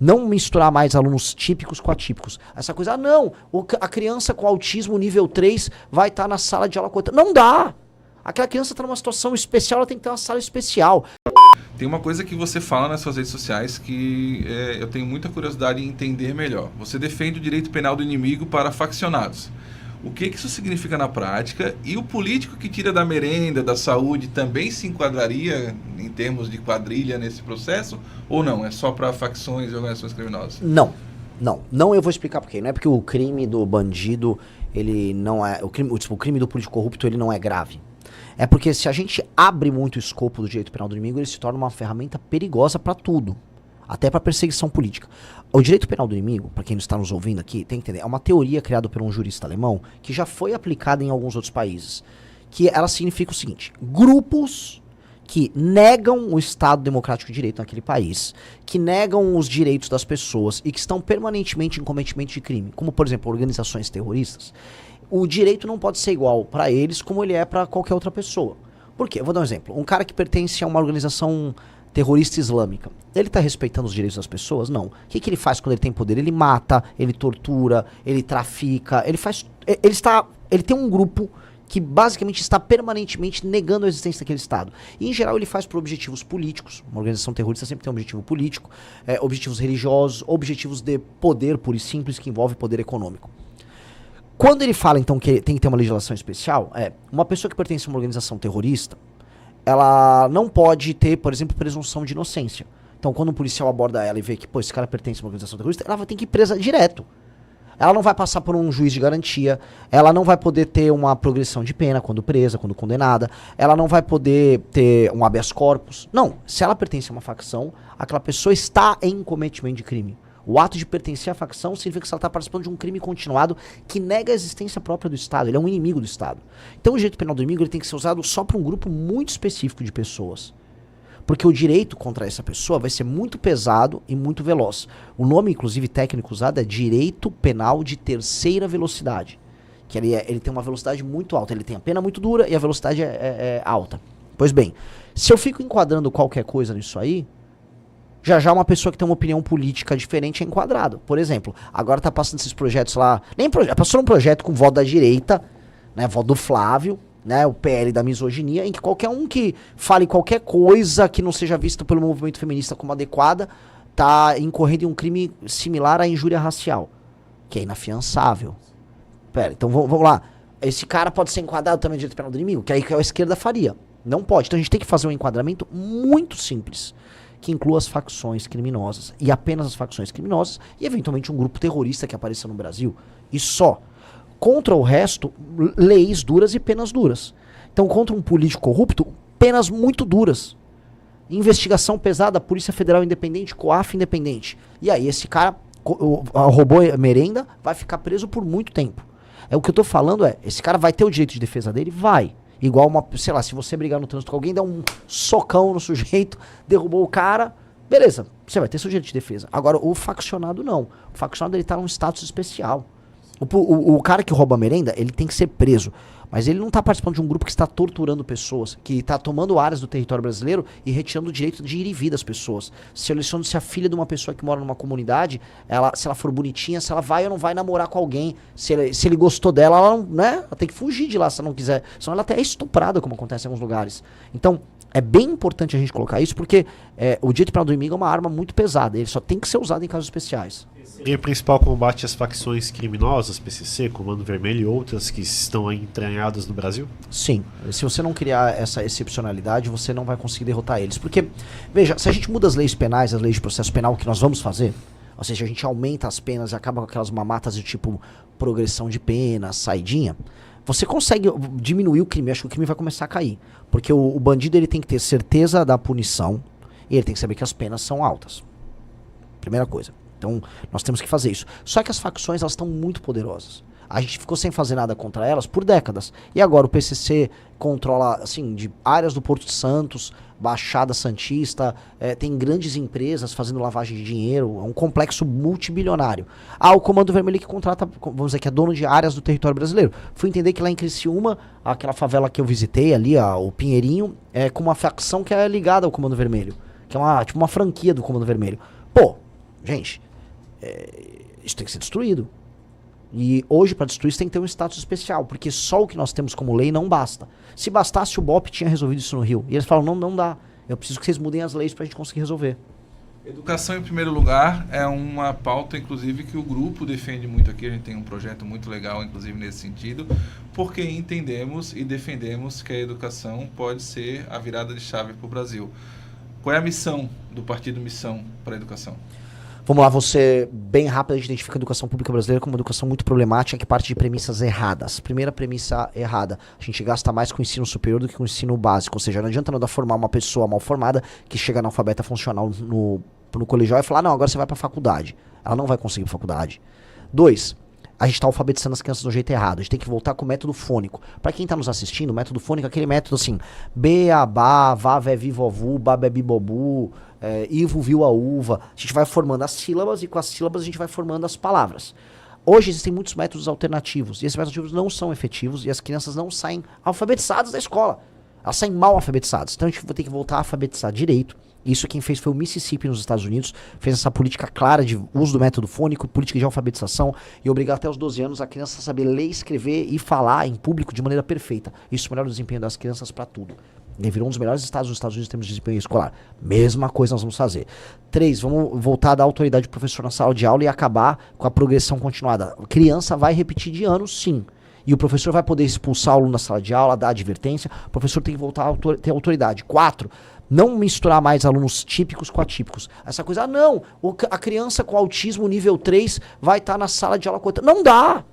Não misturar mais alunos típicos com atípicos. Essa coisa, não, a criança com autismo nível 3 vai estar na sala de aula com outra. Não dá! Aquela criança está numa situação especial, ela tem que ter uma sala especial. Tem uma coisa que você fala nas suas redes sociais que eu tenho muita curiosidade em entender melhor. Você defende o direito penal do inimigo para faccionados. O que isso significa na prática? E o político que tira da merenda, da saúde, também se enquadraria em termos de quadrilha nesse processo? Ou não? É só para facções e organizações criminosas? Não, eu vou explicar por quê. Não é porque o crime do bandido, ele não é... O crime do político corrupto, ele não é grave. É porque se a gente abre muito o escopo do direito penal do inimigo, ele se torna uma ferramenta perigosa para tudo. Até para perseguição política. O direito penal do inimigo, para quem não está nos ouvindo aqui, tem que entender, é uma teoria criada por um jurista alemão que já foi aplicada em alguns outros países. Que ela significa o seguinte: grupos que negam o Estado Democrático de Direito naquele país, que negam os direitos das pessoas e que estão permanentemente em cometimento de crime, como por exemplo organizações terroristas, o direito não pode ser igual para eles como ele é para qualquer outra pessoa. Por quê? Eu vou dar um exemplo. Um cara que pertence a uma organização terrorista islâmica, ele está respeitando os direitos das pessoas? Não. O que ele faz quando ele tem poder? Ele mata, ele tortura, ele trafica, ele tem um grupo que basicamente está permanentemente negando a existência daquele Estado. E em geral ele faz por objetivos políticos. Uma organização terrorista sempre tem um objetivo político, objetivos religiosos, objetivos de poder puro e simples que envolve poder econômico. Quando ele fala então que tem que ter uma legislação especial, uma pessoa que pertence a uma organização terrorista, ela não pode ter, por exemplo, presunção de inocência. Então, quando um policial aborda ela e vê que, pô, esse cara pertence a uma organização terrorista, ela vai ter que ir presa direto. Ela não vai passar por um juiz de garantia, ela não vai poder ter uma progressão de pena quando presa, quando condenada, ela não vai poder ter um habeas corpus. Não, se ela pertence a uma facção, aquela pessoa está em cometimento de crime. O ato de pertencer à facção significa que ela está participando de um crime continuado que nega a existência própria do Estado. Ele é um inimigo do Estado. Então o direito penal do inimigo ele tem que ser usado só para um grupo muito específico de pessoas. Porque o direito contra essa pessoa vai ser muito pesado e muito veloz. O nome, inclusive, técnico usado é direito penal de terceira velocidade. Que ele tem uma velocidade muito alta. Ele tem a pena muito dura e a velocidade é alta. Pois bem, se eu fico enquadrando qualquer coisa nisso aí, já uma pessoa que tem uma opinião política diferente é enquadrado. Por exemplo, agora tá passando esses projetos lá, passou um projeto com voto da direita, né, voto do Flávio, né, o PL da misoginia, em que qualquer um que fale qualquer coisa que não seja vista pelo movimento feminista como adequada, tá incorrendo em um crime similar à injúria racial, que é inafiançável. Então vamos lá. Esse cara pode ser enquadrado também no direito penal do inimigo, que aí que a esquerda faria. Não pode. Então a gente tem que fazer um enquadramento muito simples, que inclua as facções criminosas, e apenas as facções criminosas, e eventualmente um grupo terrorista que apareça no Brasil, e só. Contra o resto, leis duras e penas duras. Então, contra um político corrupto, penas muito duras. Investigação pesada, Polícia Federal independente, COAF independente. E aí esse cara roubou merenda, vai ficar preso por muito tempo. O que eu tô falando esse cara vai ter o direito de defesa dele? Vai. Igual sei lá, se você brigar no trânsito com alguém, dá um socão no sujeito, derrubou o cara, beleza, você vai ter seu direito de defesa. Agora, o faccionado não. O faccionado, ele tá num status especial. O cara que rouba a merenda, ele tem que ser preso. Mas ele não tá participando de um grupo que está torturando pessoas, que está tomando áreas do território brasileiro e retirando o direito de ir e vir das pessoas. Seleciona-se a filha de uma pessoa que mora numa comunidade, se ela for bonitinha, se ela vai ou não vai namorar com alguém, se ele gostou dela, ela tem que fugir de lá se ela não quiser. Senão ela até é estuprada, como acontece em alguns lugares. Então, é bem importante a gente colocar isso, porque o direito penal do inimigo é uma arma muito pesada. Ele só tem que ser usado em casos especiais. E o principal combate às facções criminosas, PCC, Comando Vermelho e outras que estão aí entranhadas no Brasil? Sim. Se você não criar essa excepcionalidade, você não vai conseguir derrotar eles. Porque, veja, se a gente muda as leis penais, as leis de processo penal, que nós vamos fazer, ou seja, a gente aumenta as penas e acaba com aquelas mamatas de tipo progressão de pena, saidinha, você consegue diminuir o crime. Acho que o crime vai começar a cair. Porque o bandido ele tem que ter certeza da punição e ele tem que saber que as penas são altas. Primeira coisa. Então, nós temos que fazer isso. Só que as facções, elas estão muito poderosas. A gente ficou sem fazer nada contra elas por décadas. E agora o PCC controla, assim, de áreas do Porto de Santos, Baixada Santista, tem grandes empresas fazendo lavagem de dinheiro, é um complexo multibilionário. O Comando Vermelho que contrata, vamos dizer, que é dono de áreas do território brasileiro. Fui entender que lá em Criciúma, aquela favela que eu visitei ali, o Pinheirinho, com uma facção que é ligada ao Comando Vermelho, que é tipo uma franquia do Comando Vermelho. Pô, Gente, isso tem que ser destruído. E hoje, para destruir, isso tem que ter um status especial, porque só o que nós temos como lei não basta. Se bastasse, o BOP tinha resolvido isso no Rio. E eles falam, não dá. Eu preciso que vocês mudem as leis pra gente conseguir resolver. Educação em primeiro lugar é uma pauta, inclusive, que o grupo defende muito aqui. A gente tem um projeto muito legal, inclusive, nesse sentido, porque entendemos e defendemos que a educação pode ser a virada de chave para o Brasil. Qual é a missão do Partido Missão para a Educação? Vamos lá, você, bem rápido, a gente identifica a educação pública brasileira como uma educação muito problemática que parte de premissas erradas. Primeira premissa errada, a gente gasta mais com o ensino superior do que com o ensino básico, ou seja, não adianta nada formar uma pessoa mal formada que chega analfabeta funcional no colegial e falar, não, agora você vai pra faculdade. Ela não vai conseguir faculdade. 2, a gente tá alfabetizando as crianças do jeito errado, a gente tem que voltar com o método fônico. Pra quem tá nos assistindo, o método fônico é aquele método assim, beabá, vá, vé, vi, vovu, babebi, bobu, Ivo viu a uva. A gente vai formando as sílabas e com as sílabas a gente vai formando as palavras. Hoje existem muitos métodos alternativos e esses métodos alternativos não são efetivos e as crianças não saem alfabetizadas da escola. Elas saem mal alfabetizadas. Então a gente vai ter que voltar a alfabetizar direito. Isso quem fez foi o Mississippi nos Estados Unidos, fez essa política clara de uso do método fônico, política de alfabetização e obrigar até os 12 anos a criança a saber ler, escrever e falar em público de maneira perfeita. Isso melhora o desempenho das crianças para tudo. Ele virou um dos melhores estados dos Estados Unidos em termos de desempenho escolar. Mesma coisa nós vamos fazer. 3, vamos voltar da autoridade do professor na sala de aula e acabar com a progressão continuada. A criança vai repetir de ano, sim. E o professor vai poder expulsar o aluno da sala de aula, dar advertência. O professor tem que voltar a ter autoridade. 4, não misturar mais alunos típicos com atípicos. Essa coisa, a criança com autismo nível 3 vai estar na sala de aula com outra. Não dá!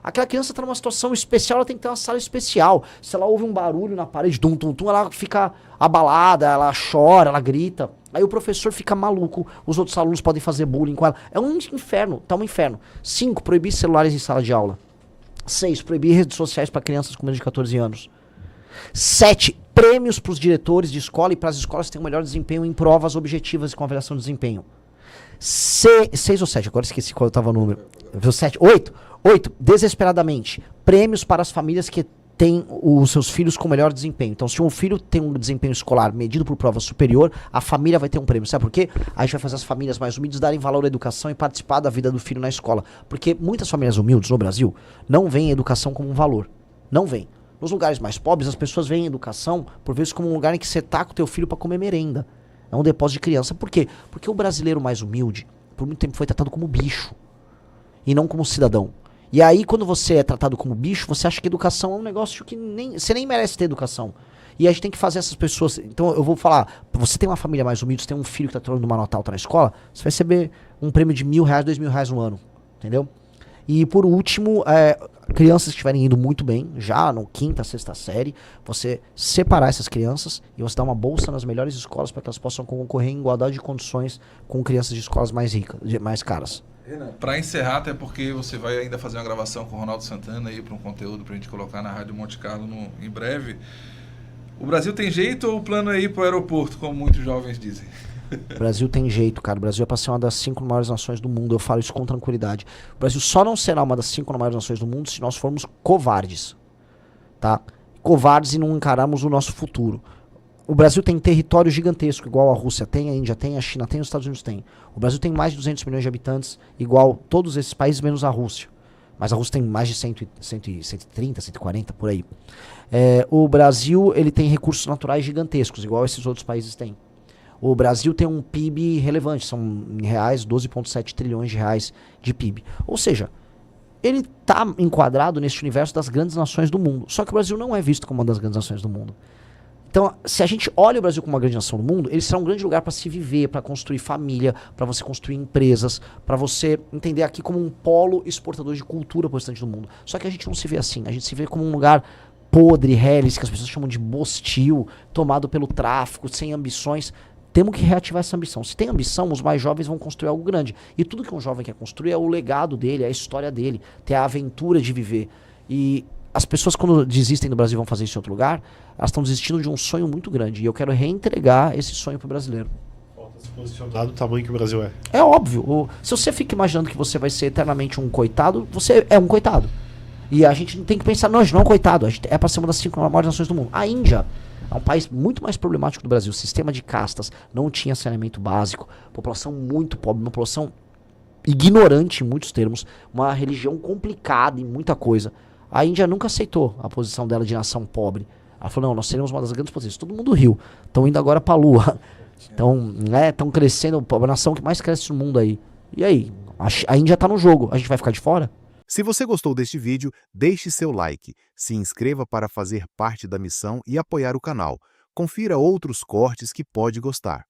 Aquela criança está numa situação especial, ela tem que ter uma sala especial. Se ela ouve um barulho na parede, ela fica abalada, ela chora, ela grita. Aí o professor fica maluco, os outros alunos podem fazer bullying com ela. É um inferno, tá um inferno. 5, proibir celulares em sala de aula. 6, proibir redes sociais para crianças com menos de 14 anos. 7, prêmios para os diretores de escola e para as escolas que têm um melhor desempenho em provas objetivas e com avaliação de desempenho. 6 ou 7, agora esqueci qual estava o número. 7, 8, desesperadamente, prêmios para as famílias que têm os seus filhos com melhor desempenho. Então, se um filho tem um desempenho escolar medido por prova superior, a família vai ter um prêmio. Sabe por quê? A gente vai fazer as famílias mais humildes darem valor à educação e participar da vida do filho na escola. Porque muitas famílias humildes no Brasil não veem a educação como um valor. Não veem. Nos lugares mais pobres, as pessoas veem a educação, por vezes, como um lugar em que você taca o teu filho para comer merenda. É um depósito de criança. Por quê? Porque o brasileiro mais humilde, por muito tempo, foi tratado como bicho. E não como cidadão. E aí, quando você é tratado como bicho, você acha que educação é um negócio que você nem merece ter educação. E a gente tem que fazer essas pessoas... Então, eu vou falar, você tem uma família mais humilde, você tem um filho que está tirando uma nota alta na escola, você vai receber um prêmio de R$1.000, R$2.000 no ano. Entendeu? E, por último, crianças que estiverem indo muito bem, já no 5ª, 6ª série, você separar essas crianças e você dar uma bolsa nas melhores escolas para que elas possam concorrer em igualdade de condições com crianças de escolas mais ricas, mais caras. Para encerrar, até porque você vai ainda fazer uma gravação com o Ronaldo Santana aí para um conteúdo para a gente colocar na Rádio Monte Carlo em breve. O Brasil tem jeito ou o plano é ir para o aeroporto, como muitos jovens dizem? O Brasil tem jeito, cara. O Brasil é para ser uma das 5 maiores nações do mundo. Eu falo isso com tranquilidade. O Brasil só não será uma das 5 maiores nações do mundo se nós formos covardes. Tá? Covardes e não encararmos o nosso futuro. O Brasil tem território gigantesco, igual a Rússia tem, a Índia tem, a China tem, os Estados Unidos tem. O Brasil tem mais de 200 milhões de habitantes, igual todos esses países, menos a Rússia. Mas a Rússia tem mais de 130, 140, por aí. O Brasil ele tem recursos naturais gigantescos, igual esses outros países têm. O Brasil tem um PIB relevante, são em reais 12,7 trilhões de reais de PIB. Ou seja, ele está enquadrado nesse universo das grandes nações do mundo. Só que o Brasil não é visto como uma das grandes nações do mundo. Então, se a gente olha o Brasil como uma grande nação do mundo, ele será um grande lugar para se viver, para construir família, para você construir empresas, para você entender aqui como um polo exportador de cultura para o restante do mundo. Só que a gente não se vê assim, a gente se vê como um lugar podre, reles, que as pessoas chamam de bostil, tomado pelo tráfico, sem ambições. Temos que reativar essa ambição. Se tem ambição, os mais jovens vão construir algo grande. E tudo que um jovem quer construir é o legado dele, é a história dele, ter a aventura de viver. E as pessoas, quando desistem do Brasil e vão fazer isso em outro lugar, elas estão desistindo de um sonho muito grande. E eu quero reentregar esse sonho pro brasileiro. Falta se posicionar do tamanho que o Brasil é. É óbvio. Se você fica imaginando que você vai ser eternamente um coitado, você é um coitado. E a gente tem que pensar, não, a gente não é um coitado. A gente é para ser uma das 5 maiores nações do mundo. A Índia é um país muito mais problemático do Brasil. Sistema de castas, não tinha saneamento básico, população muito pobre, uma população ignorante em muitos termos, uma religião complicada em muita coisa. A Índia nunca aceitou a posição dela de nação pobre. Ela falou, não, nós seremos uma das grandes potências. Todo mundo riu. Estão indo agora pra Lua. Então, estão crescendo, a nação que mais cresce no mundo aí. E aí? A Índia tá no jogo. A gente vai ficar de fora? Se você gostou deste vídeo, deixe seu like, se inscreva para fazer parte da missão e apoiar o canal. Confira outros cortes que pode gostar.